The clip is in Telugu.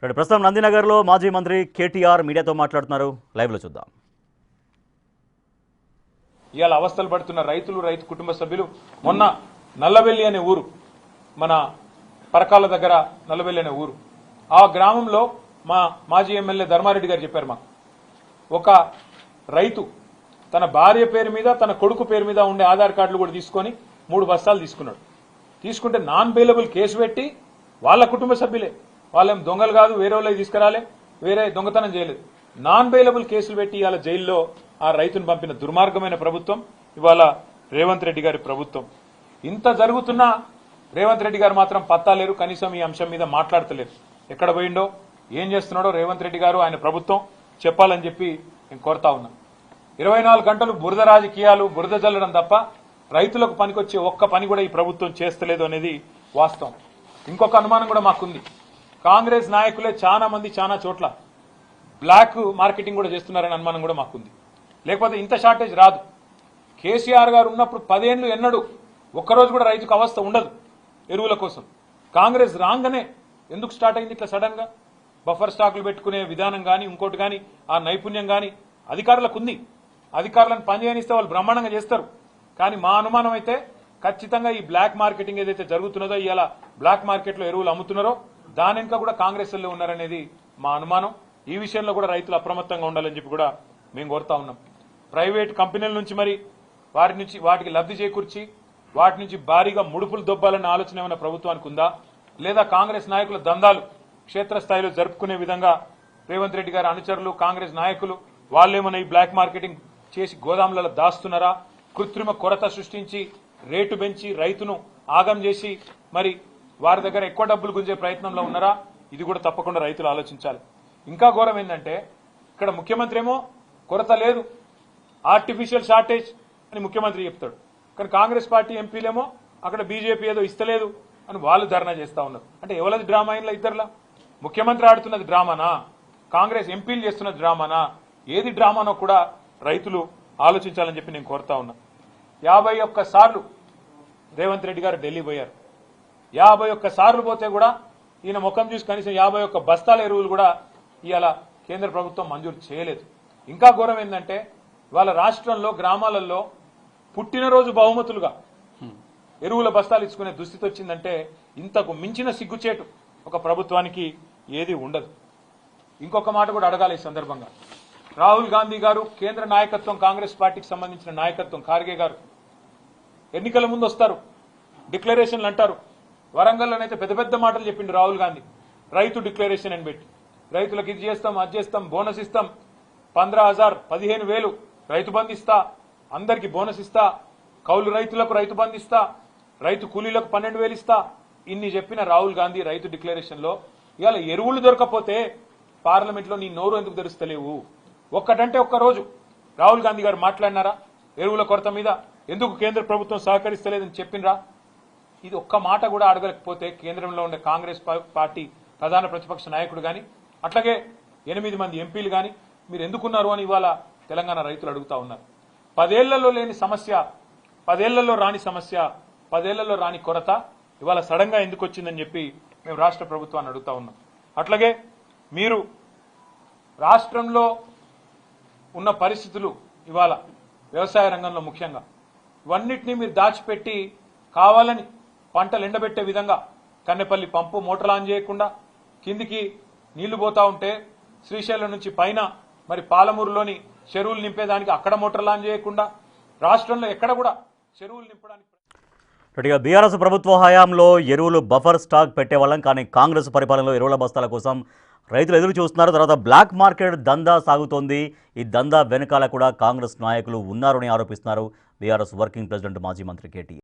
ప్రస్తుతం నందినగర్లో మాజీ మంత్రి కేటీఆర్ మీడియాతో మాట్లాడుతున్నారు. లైవ్లో చూద్దాం. ఇవాళ అవస్థలు పడుతున్న రైతులు, రైతు కుటుంబ సభ్యులు మొన్న నల్లవెల్లి అనే ఊరు, మన పరకాల దగ్గర నల్లవెల్లి అనే ఊరు, ఆ గ్రామంలో మా మాజీ ఎమ్మెల్యే ధర్మారెడ్డి గారు చెప్పారు, మాకు ఒక రైతు తన భార్య పేరు మీద తన కొడుకు పేరు మీద ఉండే ఆధార్ కార్డులు కూడా తీసుకొని 3 బస్తాలు తీసుకున్నాడు. తీసుకుంటే నాన్ బెయిలబుల్ కేసు పెట్టి వాళ్ళ కుటుంబ సభ్యులే, వాళ్ళేం దొంగలు కాదు, వేరే వాళ్ళకి తీసుకురాలే, వేరే దొంగతనం చేయలేదు, నాన్ బెయిలబుల్ కేసులు పెట్టి ఇవాళ జైల్లో ఆ రైతును పంపిన దుర్మార్గమైన ప్రభుత్వం ఇవాళ రేవంత్ రెడ్డి గారి ప్రభుత్వం. ఇంత జరుగుతున్నా రేవంత్ రెడ్డి గారు మాత్రం పత్తాలేరు, కనీసం ఈ అంశం మీద మాట్లాడతలేరు. ఎక్కడ పోయిండో, ఏం చేస్తున్నాడో రేవంత్ రెడ్డి గారు, ఆయన ప్రభుత్వం చెప్పాలని చెప్పి నేను కోరుతా ఉన్నా. 24 గంటలు బురద రాజకీయాలు, బురద జల్లడం తప్ప రైతులకు పనికొచ్చే ఒక్క పని కూడా ఈ ప్రభుత్వం చేస్తలేదు అనేది వాస్తవం. ఇంకొక అనుమానం కూడా మాకుంది, కాంగ్రెస్ నాయకులే చాలా మంది చాలా చోట్ల బ్లాక్ మార్కెటింగ్ కూడా చేస్తున్నారనే అనుమానం కూడా మాకుంది. లేకపోతే ఇంత షార్టేజ్ రాదు. కేసీఆర్ గారు ఉన్నప్పుడు 10 ఏళ్లు ఎన్నడూ ఒక్కరోజు కూడా రైతుకు అవస్థ ఉండదు ఎరువుల కోసం. కాంగ్రెస్ రాగానే ఎందుకు స్టార్ట్ అయింది ఇట్లా సడన్ గా? బఫర్ స్టాకులు పెట్టుకునే విధానం కానీ, ఇంకోటి కానీ, ఆ నైపుణ్యం కానీ అధికారులకు ఉంది. అధికారులను పనిచేయనిస్తే వాళ్ళు బ్రహ్మాండంగా చేస్తారు. కానీ మా అనుమానం అయితే ఖచ్చితంగా ఈ బ్లాక్ మార్కెటింగ్ ఏదైతే జరుగుతున్నదో, ఇవాళ బ్లాక్ మార్కెట్లో ఎరువులు అమ్ముతున్నారో దాని వెనుక కూడా కాంగ్రెస్ వాళ్ళు ఉన్నారనేది మా అనుమానం. ఈ విషయంలో కూడా రైతులు అప్రమత్తంగా ఉండాలని చెప్పి కూడా మేము కోరుతా ఉన్నాం. ప్రైవేట్ కంపెనీల నుంచి మరి వాటికి లబ్ధి చేకూర్చి వాటి నుంచి భారీగా ముడుపులు దొబ్బాలన్న ఆలోచన ఏమైనా ప్రభుత్వానికి ఉందా, లేదా కాంగ్రెస్ నాయకుల దందాలు క్షేత్రస్థాయిలో జరుపుకునే విధంగా రేవంత్ రెడ్డి గారి అనుచరులు, కాంగ్రెస్ నాయకులు వాళ్ళేమన్నా ఈ బ్లాక్ మార్కెటింగ్ చేసి గోదాములలో దాస్తున్నారా, కృత్రిమ కొరత సృష్టించి రేటు పెంచి రైతును ఆగం చేసి మరి వారి దగ్గర ఎక్కువ డబ్బులు గుంజే ప్రయత్నంలో ఉన్నారా? ఇది కూడా తప్పకుండా రైతులు ఆలోచించాలి. ఇంకా ఘోరం ఏంటంటే, ఇక్కడ ముఖ్యమంత్రి ఏమో కొరత లేదు, ఆర్టిఫిషియల్ షార్టేజ్ అని ముఖ్యమంత్రి చెప్తాడు. కానీ కాంగ్రెస్ పార్టీ ఎంపీలేమో అక్కడ బీజేపీ ఏదో ఇస్తలేదు అని వాళ్ళు ధర్నా చేస్తా ఉన్నారు. అంటే ఎవరిది డ్రామా అయినా ఇద్దరులా? ముఖ్యమంత్రి ఆడుతున్నది డ్రామానా, కాంగ్రెస్ ఎంపీలు చేస్తున్నది డ్రామానా? ఏది డ్రామానో కూడా రైతులు ఆలోచించాలని చెప్పి నేను కోరుతా ఉన్నా. 51 సార్లు రేవంత్ రెడ్డి గారు ఢిల్లీ పోయారు. 51 సార్లు పోతే కూడా ఈయన ముఖం చూసి కనీసం 51 బస్తాల ఎరువులు కూడా ఇవాళ కేంద్ర ప్రభుత్వం మంజూరు చేయలేదు. ఇంకా ఘోరం ఏంటంటే, వాళ్ళ రాష్ట్రంలో గ్రామాలలో పుట్టినరోజు బహుమతులుగా ఎరువుల బస్తాలు ఇచ్చుకునే దుస్థితి వచ్చిందంటే ఇంతకు మించిన సిగ్గుచేటు ఒక ప్రభుత్వానికి ఏది ఉండదు. ఇంకొక మాట కూడా అడగాలి ఈ సందర్భంగా. రాహుల్ గాంధీ గారు, కేంద్ర నాయకత్వం, కాంగ్రెస్ పార్టీకి సంబంధించిన నాయకత్వం, ఖార్గే గారు ఎన్నికల ముందు వస్తారు, డిక్లరేషన్లు అంటారు. వరంగల్లోనైతే పెద్ద పెద్ద మాటలు చెప్పిండు రాహుల్ గాంధీ, రైతు డిక్లరేషన్ అని పెట్టి రైతులకు ఇది చేస్తాం, అది చేస్తాం, బోనస్ ఇస్తాం, 15,000 15,000 రైతు బంధు ఇస్తా, అందరికి బోనస్ ఇస్తా, కౌలు రైతులకు రైతు బంధు ఇస్తా, రైతు కూలీలకు 12,000 ఇస్తా. ఇన్ని చెప్పిన రాహుల్ గాంధీ రైతు డిక్లరేషన్ లో ఇవాళ ఎరువులు దొరకపోతే పార్లమెంట్ లో నీ నోరు ఎందుకు తెరుస్తలేవు? ఒక్కటంటే ఒక్క రోజు రాహుల్ గాంధీ గారు మాట్లాడినారా? ఎరువుల కొరత మీద ఎందుకు కేంద్ర ప్రభుత్వం సహకరిస్తలేదని చెప్పినరా? ఇది ఒక్క మాట కూడా అడగలేకపోతే కేంద్రంలో ఉండే కాంగ్రెస్ పార్టీ ప్రధాన ప్రతిపక్ష నాయకుడు గాని, అట్లాగే 8 మంది ఎంపీలు గాని మీరు ఎందుకున్నారు అని ఇవాళ తెలంగాణ రైతులు అడుగుతా ఉన్నారు. 10 ఏళ్లలో లేని సమస్య, 10 ఏళ్లలో రాని సమస్య, 10 ఏళ్లలో రాని కొరత ఇవాళ సడన్ గా ఎందుకు వచ్చిందని చెప్పి మేము రాష్ట్ర ప్రభుత్వాన్ని అడుగుతా ఉన్నాం. అట్లాగే మీరు రాష్ట్రంలో ఉన్న పరిస్థితులు ఇవాళ వ్యవసాయ రంగంలో ముఖ్యంగా ఇవన్నిటినీ మీరు దాచిపెట్టి కావాలని పంటలు ఎండబెట్టే విధంగా కన్నెపల్లి పంపు మోటార్లు ఆన్ చేయకుండా కిందికి నీళ్లు పోతా ఉంటే శ్రీశైలం నుంచి పైన మరి పాలమూరులోని చెరువులు నింపేదానికి అక్కడ మోటార్లు ఆన్ చేయకుండా రాష్ట్రంలో ఎక్కడ కూడా చెరువులు నింపడానికి బీఆర్ఎస్ ప్రభుత్వ హయాంలో ఎరువులు బఫర్ స్టాక్ పెట్టేవాళ్ళం, కానీ కాంగ్రెస్ పరిపాలనలో ఎరువుల బస్తాల కోసం రైతులు ఎదురు చూస్తున్నారు. తర్వాత బ్లాక్ మార్కెట్ దందా సాగుతోంది. ఈ దందా వెనకాల కూడా కాంగ్రెస్ నాయకులు ఉన్నారని ఆరోపిస్తున్నారు బీఆర్ఎస్ వర్కింగ్ ప్రెసిడెంట్ మాజీ మంత్రి కేటీఆర్.